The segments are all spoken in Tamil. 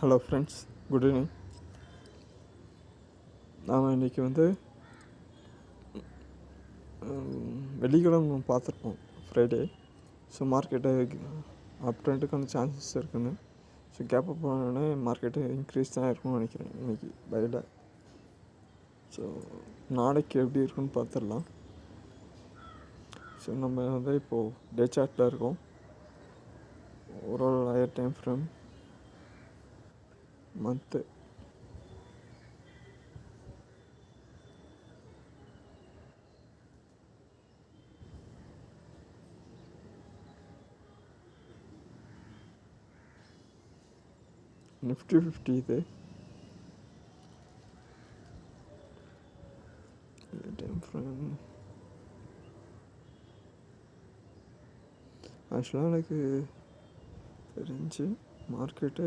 Hello friends, good evening. நாம் இன்றைக்கி வெள்ளிக்கிழமை பார்த்துருப்போம், ஃப்ரைடே. ஸோ மார்க்கெட்டு அப் ட்ரெண்டுக்கான சான்சஸ் இருக்குன்னு. ஸோ கேப் அப் போனோடனே மார்க்கெட்டு இன்க்ரீஸ் தான் இருக்கும்னு நினைக்கிறேன் இன்றைக்கி பையில். ஸோ நாளைக்கு எப்படி இருக்குன்னு பார்த்துடலாம். ஸோ நம்ம இப்போது டே சார்ட்டில் இருக்கோம். ஒரு higher time frame month Nifty 50 இது டைம் ஃப்ரேம். ஆக்சுவலாக எனக்கு தெரிஞ்சு மார்க்கெட்டு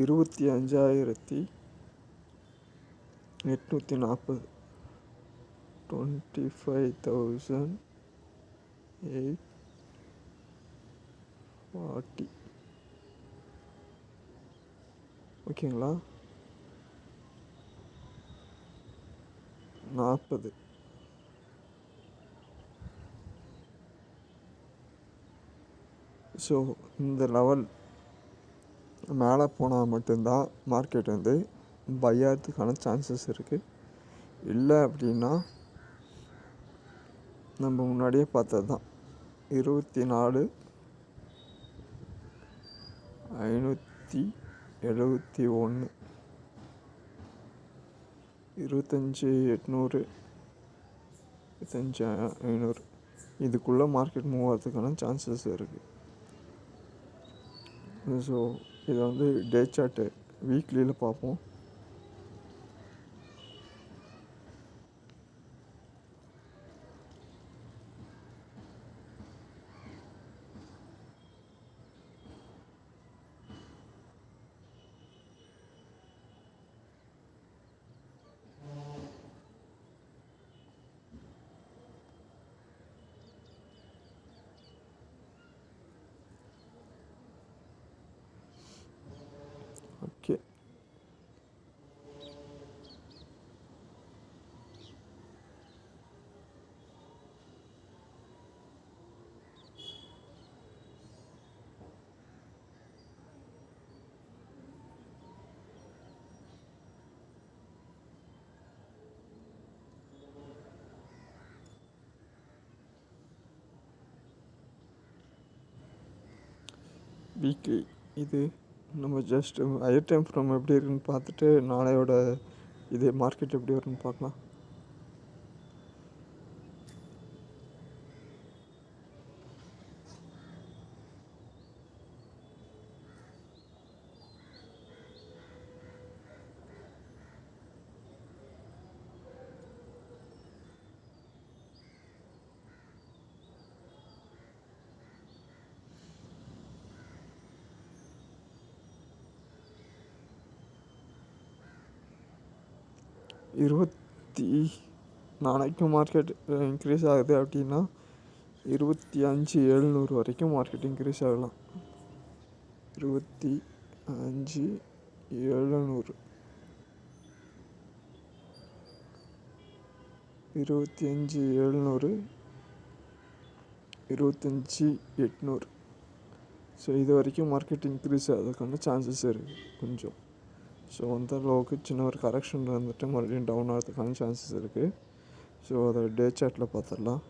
$25,840 $25,840 ஓகேங்களா. 40. ஸோ இந்த லெவல் மேலே போனால் மட்டும்தான் மார்க்கெட் பை ஆகிறதுக்கான சான்சஸ் இருக்குது. இல்லை அப்படின்னா நம்ம முன்னாடியே பார்த்தது தான், 24,571, 25,800, 25,500 இதுக்குள்ளே மார்க்கெட் மூவ் ஆகிறதுக்கான சான்சஸ் இருக்குது. ஸோ இதை டே சார்ட்டு வீக்லியில் பார்ப்போம். ஓகே, வீக்லி இது நம்ம ஜஸ்ட் ஹையர் டைம் ஃப்ரேம் எப்படி இருக்குன்னு பார்த்துட்டு நாளையோட இது மார்க்கெட் எப்படி வரும்னு பார்க்கலாம். நாளைக்கு மார்க்கெட் இன்க்ரீஸ் ஆகுது அப்படின்னா 25,700 வரைக்கும் மார்க்கெட் இன்க்ரீஸ் ஆகலாம். 25,700, 25,700, 25,800. ஸோ இது வரைக்கும் மார்க்கெட் இன்க்ரீஸ் ஆகிறதுக்கான சான்சஸ் இருக்குது கொஞ்சம். ஸோ அந்த அளவுக்கு சின்ன ஒரு கரெக்ஷன் மறுபடியும் டவுன் ஆகிறதுக்கான சான்சஸ் இருக்குது. ஸோ அதை டே சார்ட்டில் பார்த்துடலாம்.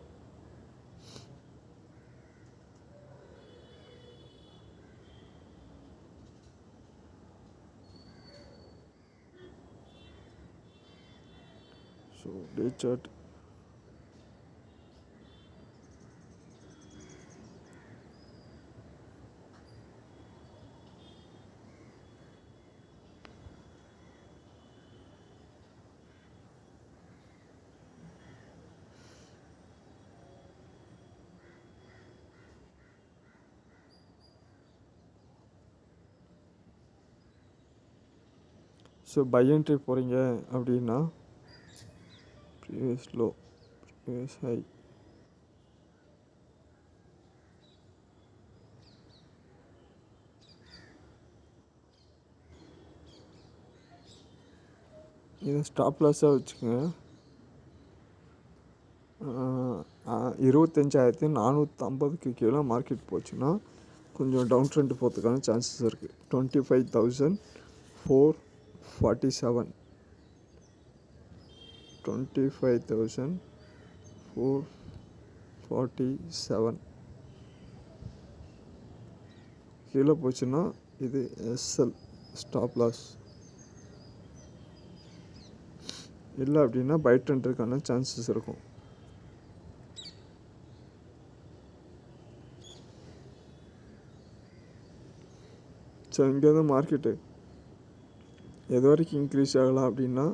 So day chart so buy entry போகிறீங்க அப்படின்னா ப்ரீவியஸ் லோ, ப்ரீவியஸ் ஹை, இதை ஸ்டாப் லாஸாக வச்சுக்கோங்க. 25,450 கீழே மார்க்கெட் போச்சுன்னா கொஞ்சம் டவுன் ட்ரெண்ட் போகிறதுக்கான சான்சஸ் இருக்குது. 25,447 25,447 கீழே போச்சுன்னா இது எஸ்எல் ஸ்டாப் லாஸ். இல்லை அப்படின்னா பை ட்ரெண்டுக்கான சான்சஸ் இருக்கும். ஸோ இங்கேருந்து மார்க்கெட்டு எது வரைக்கும் இன்க்ரீஸ் ஆகலாம் அப்படின்னா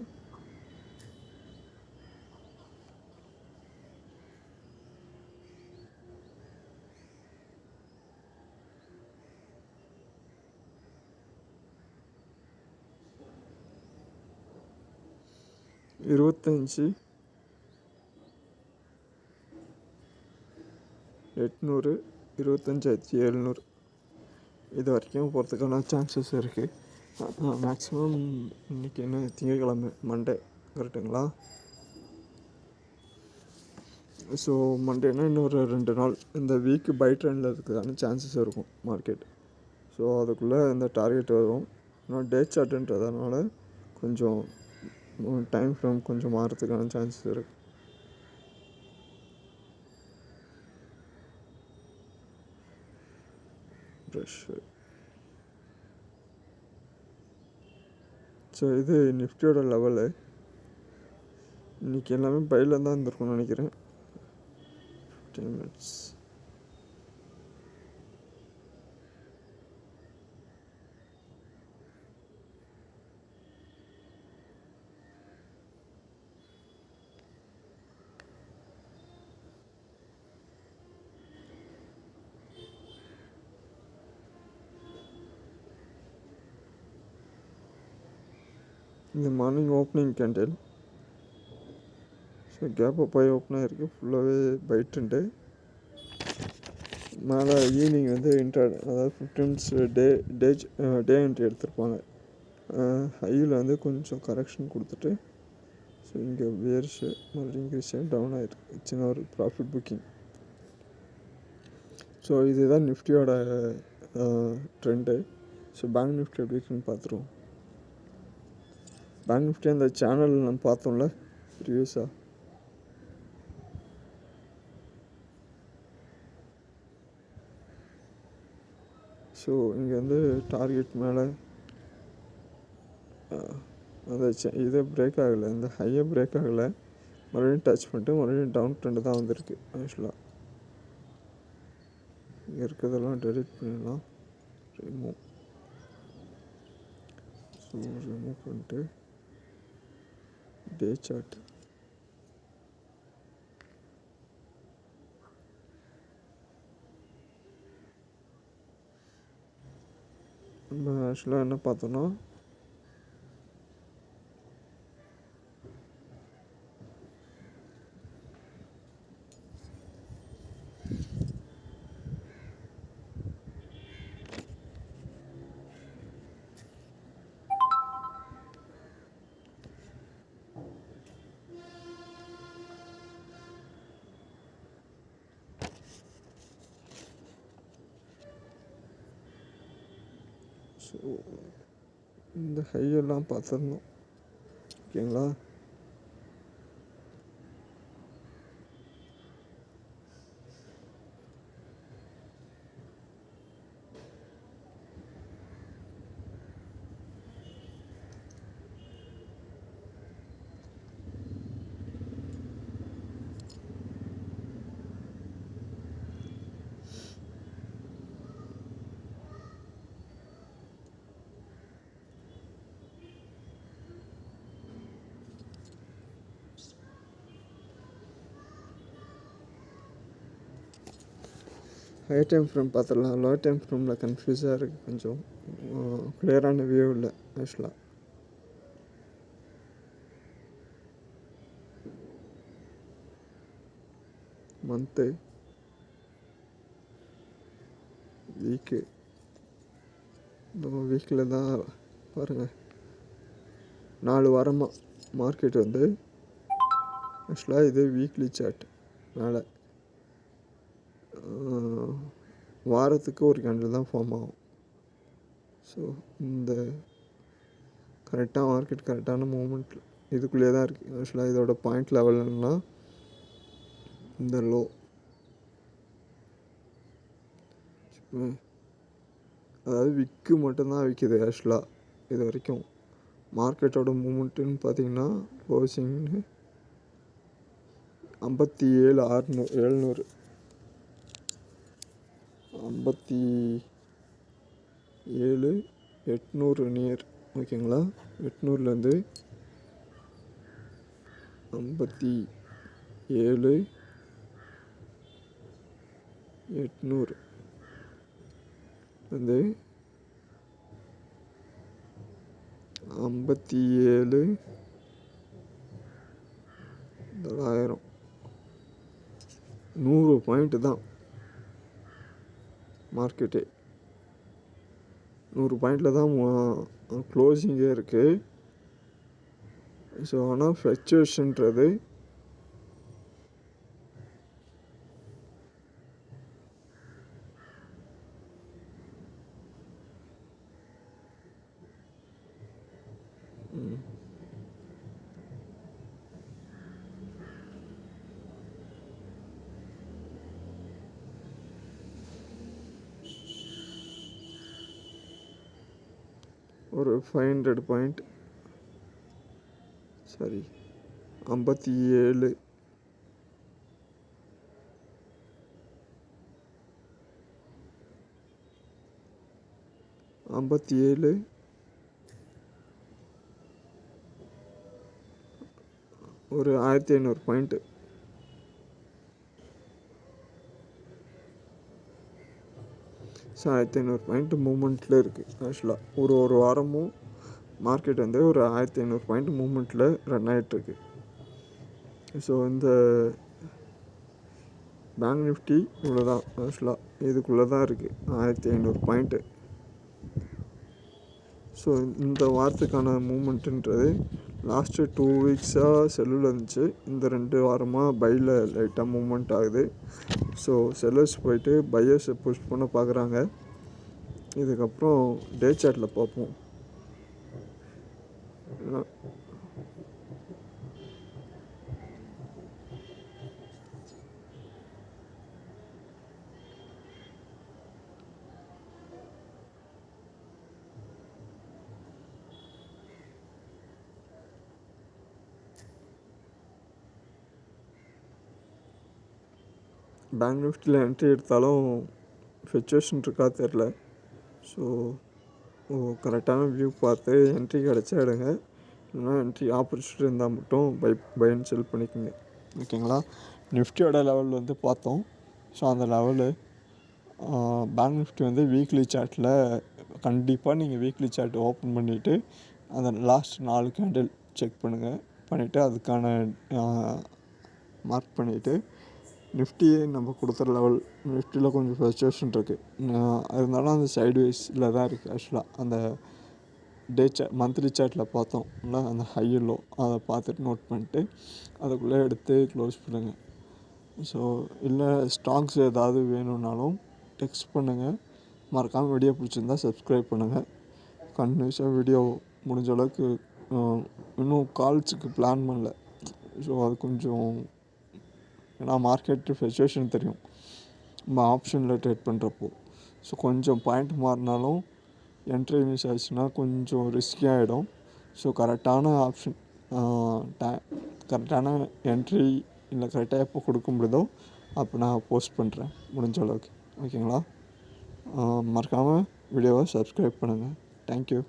இருபத்தஞ்சி 800 25,700 இது வரைக்கும் போகிறதுக்கான சான்சஸ் இருக்குது. மேக்ஸிமம் இன்றைக்கி என்ன திங்கட்கிழமை, மண்டே கரெக்டுங்களா? ஸோ மண்டேனா இன்னொரு 2 நாள் இந்த வீக்கு பை ட்ரெண்டில் இருக்கிறதான சான்சஸ் இருக்கும் மார்க்கெட். ஸோ அதுக்குள்ளே இந்த டார்கெட் வரும். ஆனால் டே சார்ட்டுன்றதுனால கொஞ்சம் டைம் ஃப்ரேம் கொஞ்சம் மாறத்துக்கான சான்சஸ் இருக்குது. ப்ரெஷ்ஷு. ஸோ இது நிஃப்டியோட லெவலு. இன்றைக்கி எல்லாமே பையில் தான் இருந்திருக்கும்னு நினைக்கிறேன். 15 minutes. இந்த morning opening candle so gap up ஆகி ஓப்பன் ஆகிருக்கு. ஃபுல்லாகவே பை ட்ரெண்டு. மேலே ஈவினிங் வந்து அதாவது 15 minutes டே என்ட்ரி எடுத்திருப்பாங்க. ஹையில் வந்து கொஞ்சம் கரெக்ஷன் கொடுத்துட்டு ஸோ இங்கே வேர்ஸு மறுபடியும் இன்க்ரீஸ் ஆகி டவுன் ஆகிருக்கு. சின்ன ஒரு ப்ராஃபிட் புக்கிங். ஸோ இதுதான் நிஃப்டியோட ட்ரெண்டு. ஸோ பேங்க் நிஃப்டி எப்படி இருக்குன்னு பார்த்துருவோம். பேங்க் நிஃப்டி அந்த சேனல் நம்ம பார்த்தோம்ல ப்ரீவியஸாக, ஸோ இங்கே வந்து டார்கெட் மேலே அந்த இதை பிரேக் ஆகலை, இந்த ஹையை பிரேக் ஆகலை. மறுபடியும் டச் பண்ணிட்டு மறுபடியும் டவுன் ட்ரெண்டு தான் வந்திருக்கு. ஆக்சுவலாக இங்கே இருக்கிறதெல்லாம் டெலிட் பண்ணிடலாம். ரிமூவ் பண்ணிட்டு டே சார்ட். நம்ம ஆக்சுவலாக என்ன பார்த்தோன்னா ஸோ இந்த ஹையெல்லாம் பார்த்துருந்தோம். ஓகேங்களா? ஹை டைம் ஃப்ரேம் பார்த்துடலாம். லோ டைம் ஃப்ரேமில் கன்ஃபியூஸாக இருக்குது. கொஞ்சம் கிளியரான வியூ இல்லை ஆக்சுவலாக. Month, week. இந்த வீக்கில் தான் பாருங்கள் 4 வாரமாக மார்க்கெட் வந்து ஆக்சுவலாக இது வீக்லி சார்ட். மேலே வாரத்துக்கு ஒரு கேண்டில் தான் ஃபார்ம் ஆகும். ஸோ இந்த கரெக்டாக மார்க்கெட் கரெக்டான மூமெண்ட் இதுக்குள்ளேயே தான் இருக்குது. ஆக்சுவலாக இதோட பாயிண்ட் லெவல்னா இந்த லோ. அதாவது விக்கு மட்டும்தான் விற்கிது ஆக்சுவலாக இது வரைக்கும். மார்க்கெட்டோட மூமெண்ட்டுன்னு பார்த்தீங்கன்னா க்ளோசிங்னு 57,700 57,800 நியர். ஓகேங்களா, 800லேருந்து 57,800 வந்து 57,900 100 பாயிண்ட்டு தான் மார்க்கெட்டே. 100 பாயிண்டில் தான் க்ளோசிங்கே இருக்குது. ஸோ ஆனால் ஃப்ளக்சுவேஷன்றது ஒரு 500 பாயிண்ட், சாரி 57 57 ஒரு 1500 பாயிண்ட்டு. ஸோ 1500 பாயிண்ட் மூமெண்ட்டில் இருக்குது. ஆக்சுவலாக ஒரு வாரமும் மார்க்கெட் வந்து ஒரு 1500 பாயிண்ட் மூமெண்ட்டில் ரன் ஆகிட்டுருக்கு. ஸோ இந்த பேங்க் நிஃப்டி இவ்வளோ தான் ஆக்சுவலாக இதுக்குள்ளே தான் இருக்குது 1500 பாயிண்ட்டு. ஸோ இந்த வாரத்துக்கான மூமெண்ட்டுன்றது லாஸ்ட்டு 2 வீக்ஸாக செல்லில் இருந்துச்சு. இந்த 2 வாரமாக பையில் லைட்டாக மூமெண்ட் ஆகுது. ஸோ செல்லர்ஸ் போயிட்டு பையர்ஸை புஷ் பண்ண பார்க்குறாங்க. இதுக்கப்புறம் டே சார்ட்டில் பார்ப்போம். பேங்க் நிஃப்டியில் என்ட்ரி எடுத்தாலும் ஃபிச்சுவேஷன் இருக்கா தெரில. ஸோ கரெக்டான வியூ பார்த்து என்ட்ரி கிடச்சா எடுங்க. இல்லைனா என்ட்ரி ஆப்பர்ச்சுனிட்டி இருந்தால் மட்டும் பை அண்ட் செல் பண்ணிக்கோங்க. ஓகேங்களா, நிஃப்டியோட லெவல் வந்து பார்த்தோம். ஸோ அந்த லெவலு பேங்க் நிஃப்டி வந்து வீக்லி சார்ட்டில் கண்டிப்பாக நீங்கள் வீக்லி சார்ட் ஓப்பன் பண்ணிவிட்டு அந்த லாஸ்ட் 4 கேண்டில் செக் பண்ணிவிட்டு அதுக்கான மார்க் பண்ணிவிட்டு நிஃப்டியே நம்ம கொடுத்துற லெவல். நிஃப்டியில் கொஞ்சம் ஃப்ளக்சுவேஷன் இருக்குது, இருந்தாலும் அந்த சைட்வேஸில் தான் இருக்குது. ஆக்சுவலாக அந்த மந்த்லி சார்ட்டில் பார்த்தோம் இல்லை, அந்த ஹையிலோ அதை பார்த்துட்டு நோட் பண்ணிட்டு அதுக்குள்ளே எடுத்து க்ளோஸ் பண்ணுங்கள். ஸோ இல்லை ஸ்டாக்ஸ் ஏதாவது வேணும்னாலும் டெக்ஸ்ட் பண்ணுங்கள். மறக்காமல் வீடியோ பிடிச்சிருந்தா சப்ஸ்கிரைப் பண்ணுங்கள். கண்டினியூஸாக வீடியோ முடிஞ்ச அளவுக்கு இன்னும் கால்ஸுக்கு பிளான் பண்ணல. ஸோ அது கொஞ்சம் ஏன்னா மார்க்கெட்டு ஃப்ளக்சுவேஷன் தெரியும் நம்ம ஆப்ஷனில் ட்ரேட் பண்ணுறப்போ. ஸோ கொஞ்சம் பாயிண்ட் மாறினாலும் என்ட்ரி மிஸ் ஆச்சுன்னா கொஞ்சம் ரிஸ்கியாகிடும். ஸோ கரெக்டான ஆப்ஷன் கரெக்டான என்ட்ரி இல்லை கரெக்டாக எப்போ கொடுக்க முடியுதோ அப்போ நான் போஸ்ட் பண்ணுறேன் முடிஞ்ச அளவுக்கு. ஓகேங்களா, மறக்காமல் வீடியோவை சப்ஸ்கிரைப் பண்ணுங்கள். தேங்க்யூ.